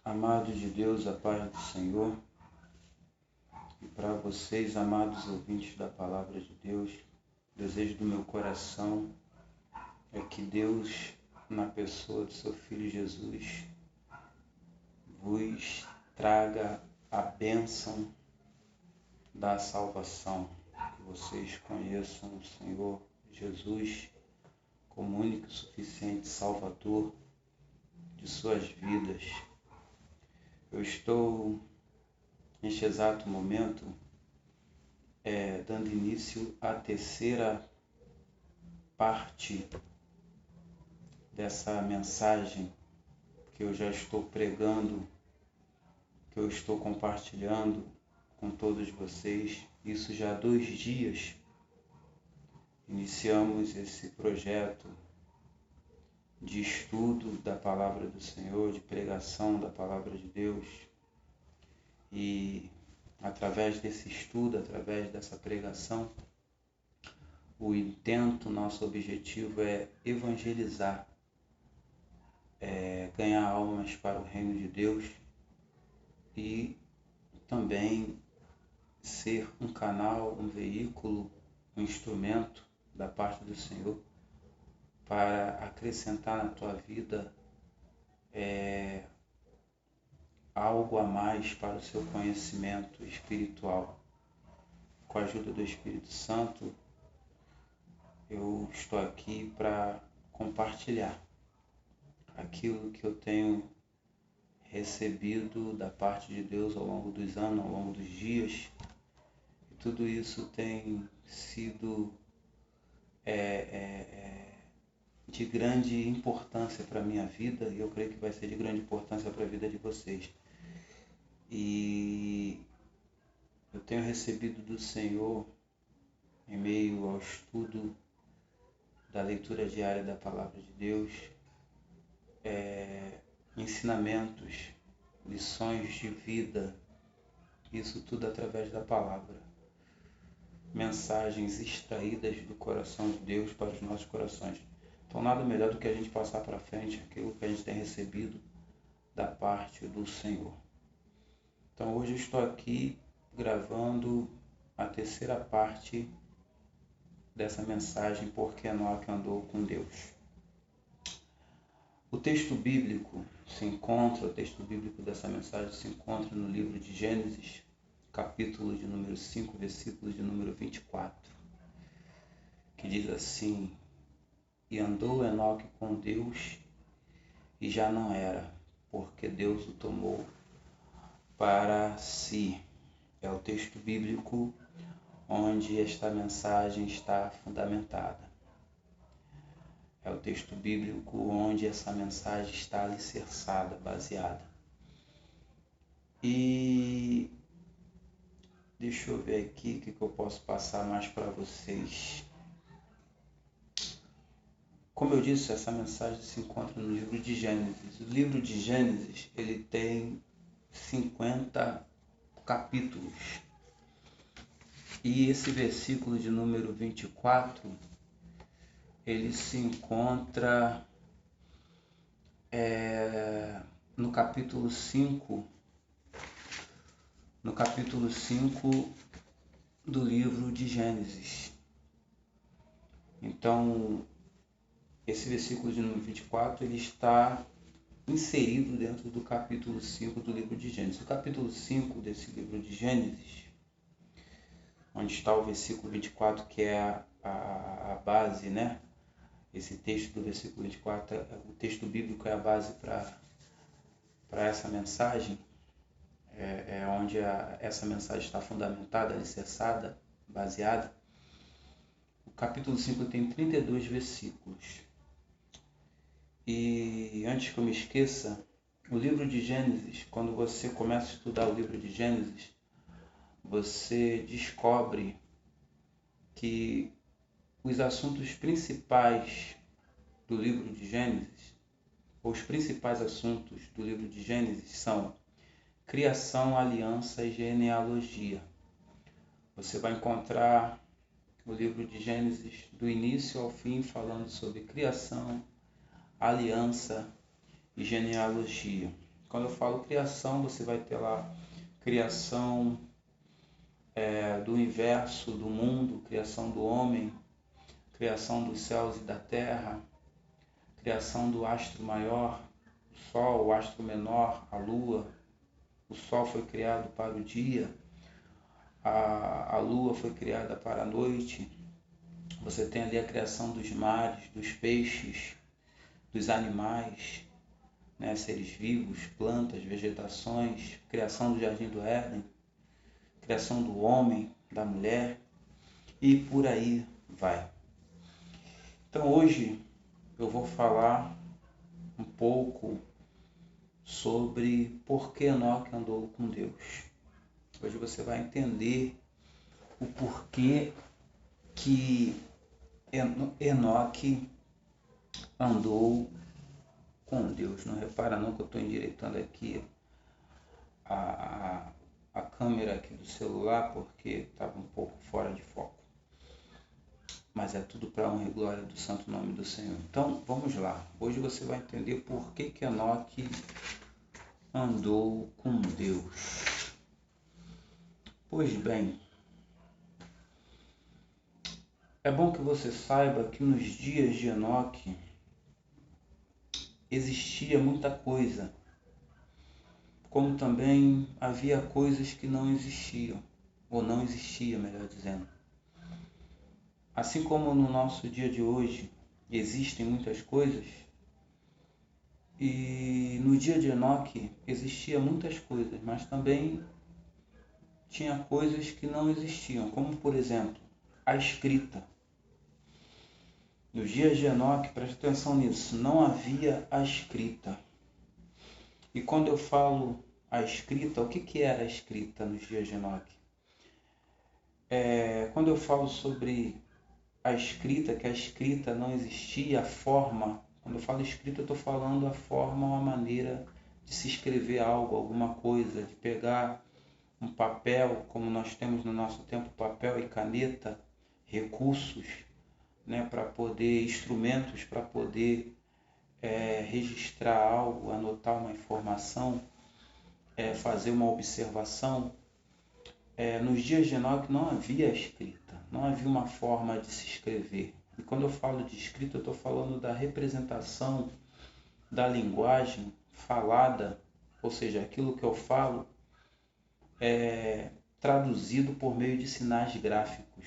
Amados de Deus, a paz do Senhor, e para vocês, amados ouvintes da Palavra de Deus, o desejo do meu coração é que Deus, na pessoa do seu Filho Jesus, vos traga a bênção da salvação, que vocês conheçam o Senhor Jesus como único e suficiente Salvador de suas vidas. Eu estou, neste exato momento, dando início à terceira parte dessa mensagem que eu já estou pregando, que eu estou compartilhando com todos vocês. Isso já há 2 dias. Iniciamos esse projeto de estudo da Palavra do Senhor, de pregação da Palavra de Deus. E através desse estudo, através dessa pregação, o intento, nosso objetivo é evangelizar, ganhar almas para o reino de Deus e também ser um canal, um veículo, um instrumento da parte do Senhor para acrescentar na tua vida algo a mais para o seu conhecimento espiritual. Com a ajuda do Espírito Santo, eu estou aqui para compartilhar aquilo que eu tenho recebido da parte de Deus ao longo dos anos, ao longo dos dias. E tudo isso tem sido de grande importância para a minha vida, e eu creio que vai ser de grande importância para a vida de vocês. E eu tenho recebido do Senhor, em meio ao estudo da leitura diária da Palavra de Deus, ensinamentos, lições de vida, isso tudo através da Palavra. Mensagens extraídas do coração de Deus para os nossos corações. Então, nada melhor do que a gente passar para frente aquilo que a gente tem recebido da parte do Senhor. Então, hoje eu estou aqui gravando a terceira parte dessa mensagem, Porque Enoque Andou com Deus. O texto bíblico dessa mensagem se encontra no livro de Gênesis, capítulo de número 5, versículo de número 24, que diz assim: E andou Enoque com Deus, e já não era, porque Deus o tomou para si. É o texto bíblico onde esta mensagem está fundamentada. É o texto bíblico onde essa mensagem está alicerçada, baseada. E deixa eu ver aqui o que eu posso passar mais para vocês. Como eu disse, essa mensagem se encontra no livro de Gênesis. O livro de Gênesis, ele tem 50 capítulos. E esse versículo de número 24, ele se encontra no capítulo 5 do livro de Gênesis. Então, esse versículo de número 24, ele está inserido dentro do capítulo 5 do livro de Gênesis. O capítulo 5 desse livro de Gênesis, onde está o versículo 24, que é a base, né? Esse texto do versículo 24, o texto bíblico é a base para essa mensagem, onde essa mensagem está fundamentada, alicerçada, baseada. O capítulo 5 tem 32 versículos. E antes que eu me esqueça, o livro de Gênesis, quando você começa a estudar o livro de Gênesis, você descobre que os assuntos principais do livro de Gênesis, os principais assuntos do livro de Gênesis são criação, aliança e genealogia. Você vai encontrar o livro de Gênesis do início ao fim falando sobre criação, aliança e genealogia. Quando eu falo criação, você vai ter lá criação do universo, do mundo, criação do homem, criação dos céus e da terra, criação do astro maior, o sol, o astro menor, a lua. O sol foi criado para o dia, a lua foi criada para a noite. Você tem ali a criação dos mares, dos peixes, dos animais, né, seres vivos, plantas, vegetações, criação do jardim do Éden, criação do homem, da mulher e por aí vai. Então hoje eu vou falar um pouco sobre por que Enoque andou com Deus. Hoje você vai entender o porquê que Enoque andou com Deus. Não repara não que eu estou endireitando aqui a câmera aqui do celular porque estava um pouco fora de foco. Mas é tudo para a honra e glória do santo nome do Senhor. Então, vamos lá. Hoje você vai entender por que Enoque andou com Deus. Pois bem, é bom que você saiba que nos dias de Enoque existia muita coisa, como também havia coisas que não existiam, ou não existia, melhor dizendo. Assim como no nosso dia de hoje existem muitas coisas, e no dia de Enoque existia muitas coisas, mas também tinha coisas que não existiam, como por exemplo, a escrita. Nos dias de Enoque, preste atenção nisso, não havia a escrita. E quando eu falo a escrita, o que era a escrita nos dias de Enoque? Quando eu falo sobre a escrita, que a escrita não existia, a forma, quando eu falo escrita eu estou falando a forma, uma maneira de se escrever algo, alguma coisa, de pegar um papel, como nós temos no nosso tempo papel e caneta, recursos, né, para poder, instrumentos para poder registrar algo, anotar uma informação, fazer uma observação. Nos dias de Enoque não havia escrita, não havia uma forma de se escrever. E quando eu falo de escrita, eu estou falando da representação da linguagem falada, ou seja, aquilo que eu falo traduzido por meio de sinais gráficos.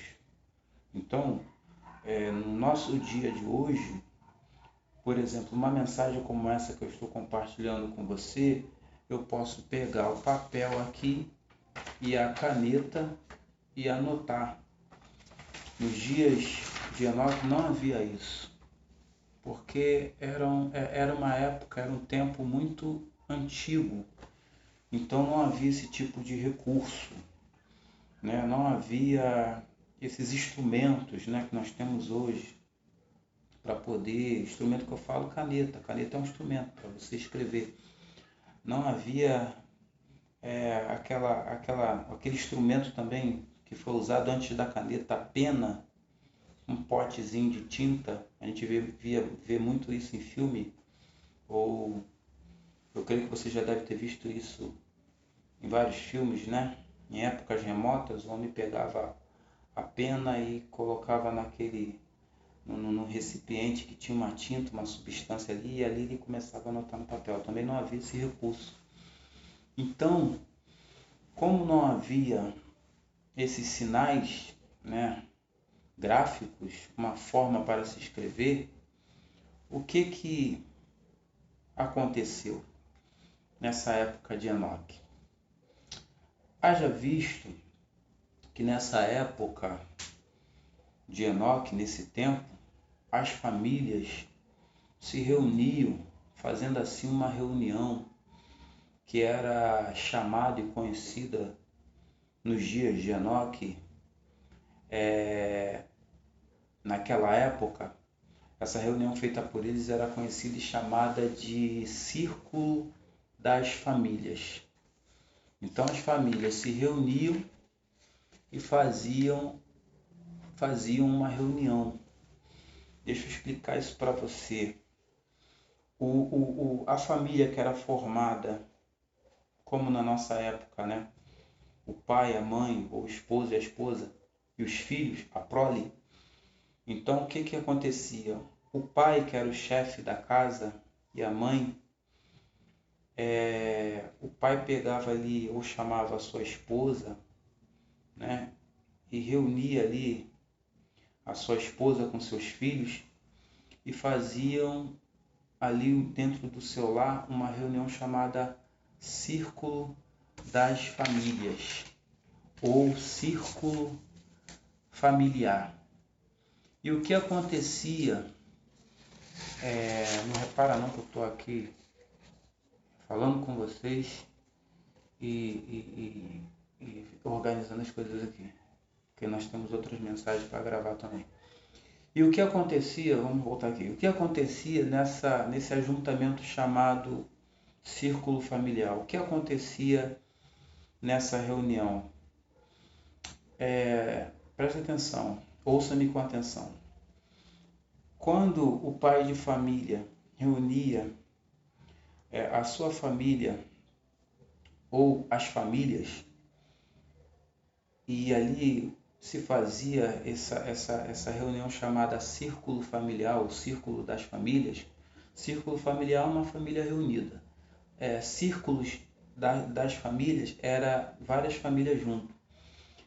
Então, no nosso dia de hoje, por exemplo, uma mensagem como essa que eu estou compartilhando com você, eu posso pegar o papel aqui e a caneta e anotar. Nos dias de Enoque não havia isso, porque era uma época, era um tempo muito antigo, então não havia esse tipo de recurso, né? Não havia esses instrumentos, né, que nós temos hoje para poder, instrumento que eu falo, caneta é um instrumento para você escrever. Não havia aquele instrumento também que foi usado antes da caneta, a pena, um potezinho de tinta. A gente vê muito isso em filme, ou eu creio que você já deve ter visto isso em vários filmes, né? Em épocas remotas, o homem pegava a pena e colocava no recipiente que tinha uma tinta, uma substância ali, e ali ele começava a anotar no papel. Também não havia esse recurso. Então, como não havia esses sinais, né, gráficos, uma forma para se escrever, o que aconteceu nessa época de Enoque? Haja visto que nessa época de Enoque, nesse tempo, as famílias se reuniam, fazendo assim uma reunião que era chamada e conhecida nos dias de Enoque. Naquela época, essa reunião feita por eles era conhecida e chamada de Círculo das Famílias. Então as famílias se reuniam e faziam uma reunião. Deixa eu explicar isso para você. A família que era formada como na nossa época, né? O pai, a mãe, ou o esposo e a esposa, e os filhos, a prole. Então, o que acontecia? O pai, que era o chefe da casa, e a mãe, o pai pegava ali, ou chamava a sua esposa, né? E reunia ali a sua esposa com seus filhos e faziam ali dentro do seu lar uma reunião chamada Círculo das Famílias ou Círculo Familiar. E o que acontecia, não repara não que eu estou aqui falando com vocês e organizando as coisas aqui, porque nós temos outras mensagens para gravar também. E o que acontecia, vamos voltar aqui, o que acontecia nesse ajuntamento chamado círculo familiar? O que acontecia nessa reunião? Preste atenção, ouça-me com atenção. Quando o pai de família reunia a sua família ou as famílias, e ali se fazia essa reunião chamada círculo familiar, o círculo das famílias. Círculo familiar é uma família reunida. Círculos das famílias era várias famílias junto.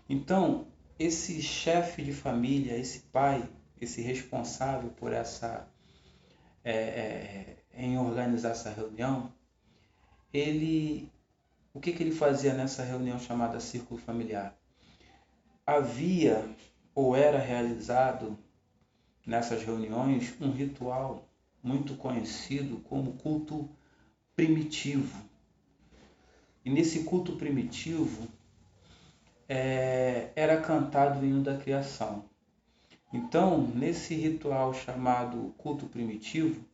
Então, esse chefe de família, esse pai, esse responsável por em organizar essa reunião, o que ele fazia nessa reunião chamada círculo familiar? Havia ou era realizado nessas reuniões um ritual muito conhecido como culto primitivo. E nesse culto primitivo era cantado o hino da criação. Então, nesse ritual chamado culto primitivo,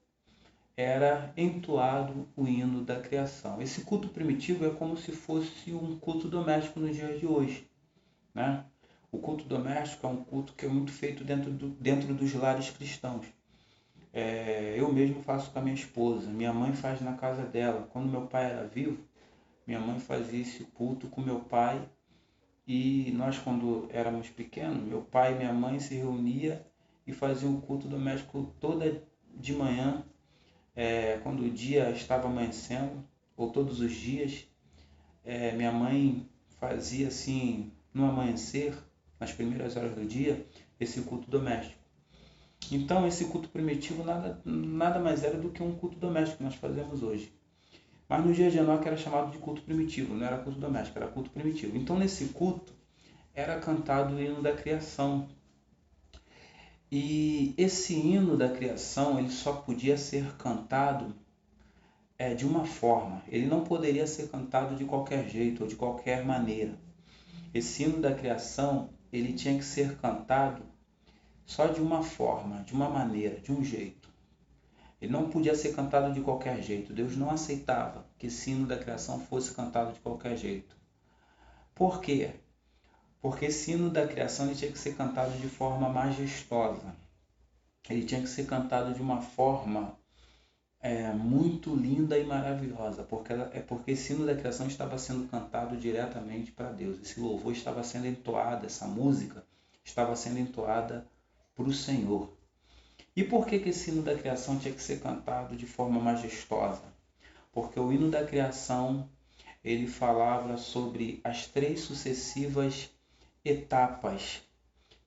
era entoado o hino da criação. Esse culto primitivo é como se fosse um culto doméstico nos dias de hoje, né? O culto doméstico é um culto que é muito feito dentro dos lares cristãos. Eu mesmo faço com a minha esposa, minha mãe faz na casa dela. Quando meu pai era vivo, minha mãe fazia esse culto com meu pai, e nós, quando éramos pequenos, meu pai e minha mãe se reuniam e faziam o culto doméstico toda de manhã, quando o dia estava amanhecendo, ou todos os dias. Minha mãe fazia assim, no amanhecer, nas primeiras horas do dia, esse culto doméstico. Então, esse culto primitivo nada mais era do que um culto doméstico que nós fazemos hoje. Mas no dia de Enoque era chamado de culto primitivo, não era culto doméstico, era culto primitivo. Então, nesse culto, era cantado o hino da criação. E esse hino da criação, ele só podia ser cantado de uma forma. Ele não poderia ser cantado de qualquer jeito ou de qualquer maneira. Esse hino da criação, ele tinha que ser cantado só de uma forma, de uma maneira, de um jeito. Ele não podia ser cantado de qualquer jeito. Deus não aceitava que esse hino da criação fosse cantado de qualquer jeito. Por quê? Porque esse hino da criação ele tinha que ser cantado de forma majestosa. Ele tinha que ser cantado de uma forma muito linda e maravilhosa, porque esse hino da criação estava sendo cantado diretamente para Deus. Esse louvor estava sendo entoado, essa música estava sendo entoada para o Senhor. E por que esse hino da criação tinha que ser cantado de forma majestosa? Porque o hino da criação, ele falava sobre as 3 sucessivas etapas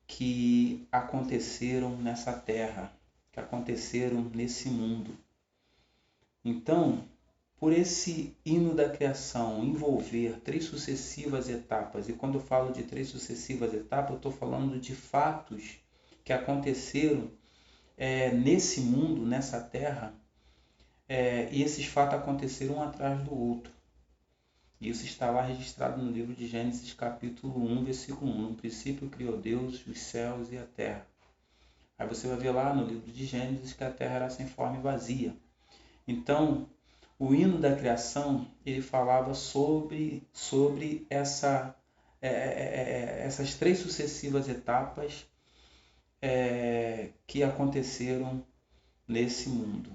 que aconteceram nessa terra, que aconteceram nesse mundo. Então, por esse hino da criação envolver 3 sucessivas etapas, e quando eu falo de 3 sucessivas etapas, eu estou falando de fatos que aconteceram nesse mundo, nessa terra, e esses fatos aconteceram um atrás do outro. Isso está lá registrado no livro de Gênesis, capítulo 1, versículo 1. No princípio criou Deus os céus e a terra. Aí você vai ver lá no livro de Gênesis que a terra era sem forma e vazia. Então, o hino da criação, ele falava sobre essas 3 sucessivas etapas que aconteceram nesse mundo.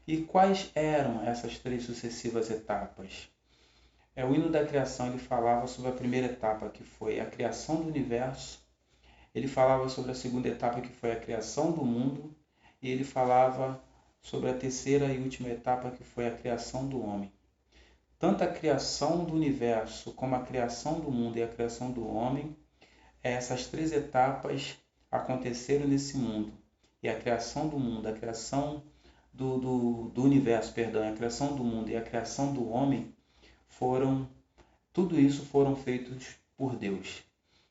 E quais eram essas 3 sucessivas etapas? O hino da criação, ele falava sobre a primeira etapa, que foi a criação do universo. Ele falava sobre a segunda etapa, que foi a criação do mundo. E ele falava sobre a terceira e última etapa, que foi a criação do homem. Tanto a criação do universo, como a criação do mundo e a criação do homem, essas três etapas aconteceram nesse mundo. E a criação do mundo, a criação do universo, a criação do mundo e a criação do homem, tudo isso foram feitos por Deus.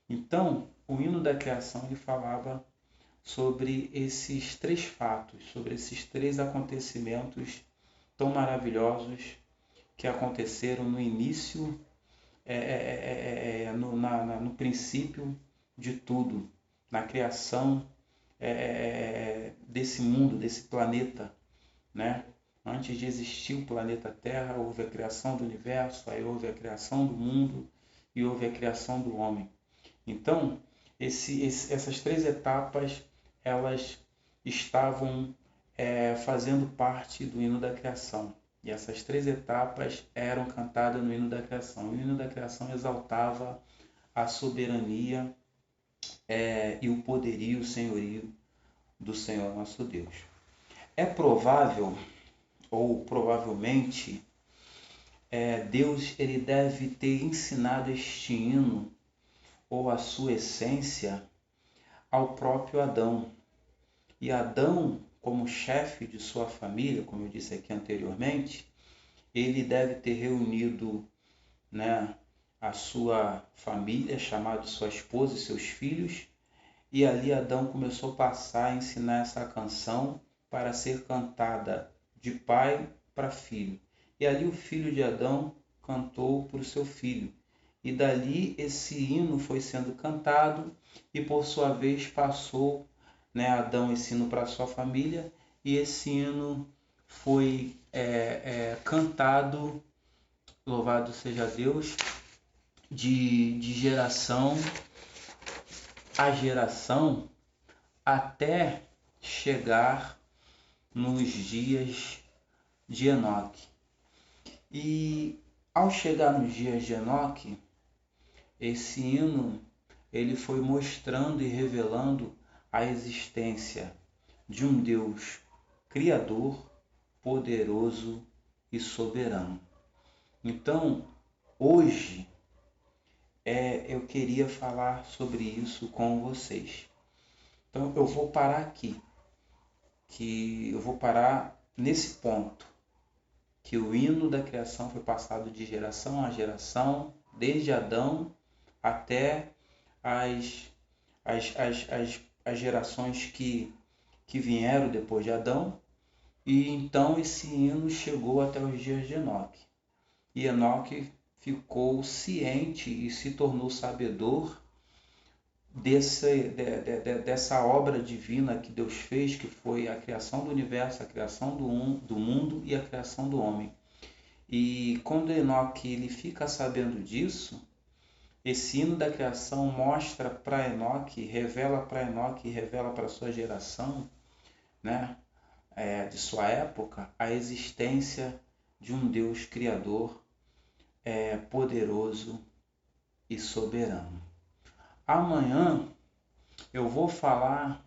Então, o hino da criação, ele falava sobre esses três fatos, sobre esses três acontecimentos tão maravilhosos que aconteceram no início, no princípio de tudo, na criação desse mundo, desse planeta, né? Antes de existir o planeta Terra, houve a criação do universo, aí houve a criação do mundo e houve a criação do homem. Então, essas três etapas, elas estavam fazendo parte do hino da criação. E essas três etapas eram cantadas no hino da criação. O hino da criação exaltava a soberania e o poderio, o senhorio do Senhor nosso Deus. É provável, ou provavelmente, Deus ele deve ter ensinado este hino, ou a sua essência, ao próprio Adão. E Adão, como chefe de sua família, como eu disse aqui anteriormente, ele deve ter reunido, né, a sua família, chamado sua esposa e seus filhos, e ali Adão começou a passar a ensinar essa canção para ser cantada de pai para filho. E ali o filho de Adão cantou para o seu filho. E dali esse hino foi sendo cantado e por sua vez passou, né, Adão esse hino para sua família e esse hino foi cantado, louvado seja Deus, de geração a geração até chegar nos dias de Enoque. E ao chegar nos dias de Enoque, esse hino ele foi mostrando e revelando a existência de um Deus criador, poderoso e soberano. Então, hoje, eu queria falar sobre isso com vocês. Então, eu vou parar aqui, eu vou parar nesse ponto, que o hino da criação foi passado de geração a geração, desde Adão até as gerações que vieram depois de Adão, e então esse hino chegou até os dias de Enoque. E Enoque ficou ciente e se tornou sabedor dessa obra divina que Deus fez, que foi a criação do universo, a criação do mundo e a criação do homem. E quando Enoque ele fica sabendo disso, esse hino da criação mostra para Enoque, revela para sua geração, né, de sua época, a existência de um Deus criador, poderoso e soberano. Amanhã eu vou falar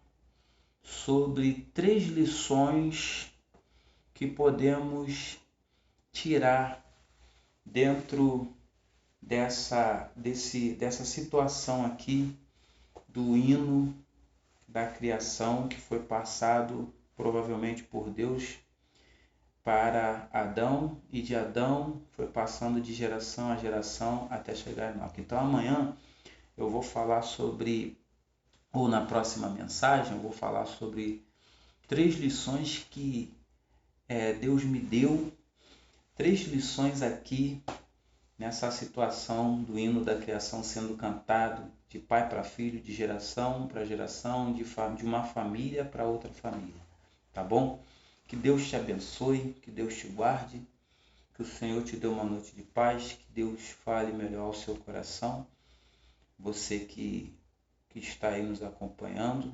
sobre 3 lições que podemos tirar dentro dessa situação aqui do hino da criação que foi passado provavelmente por Deus para Adão, e de Adão foi passando de geração a geração até chegar a Enoque. Então amanhã eu vou falar sobre, ou na próxima mensagem, eu vou falar sobre 3 lições que Deus me deu, 3 lições aqui nessa situação do hino da criação sendo cantado de pai para filho, de geração para geração, de uma família para outra família. Tá bom? Que Deus te abençoe, que Deus te guarde, que o Senhor te dê uma noite de paz, que Deus fale melhor ao seu coração. Você que está aí nos acompanhando,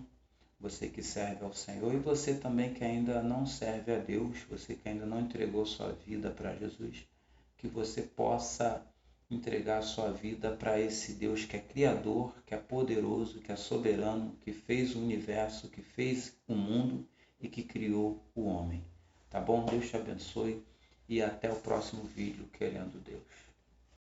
você que serve ao Senhor e você também que ainda não serve a Deus, você que ainda não entregou sua vida para Jesus, que você possa entregar a sua vida para esse Deus que é criador, que é poderoso, que é soberano, que fez o universo, que fez o mundo e que criou o homem. Tá bom? Deus te abençoe e até o próximo vídeo, querendo Deus.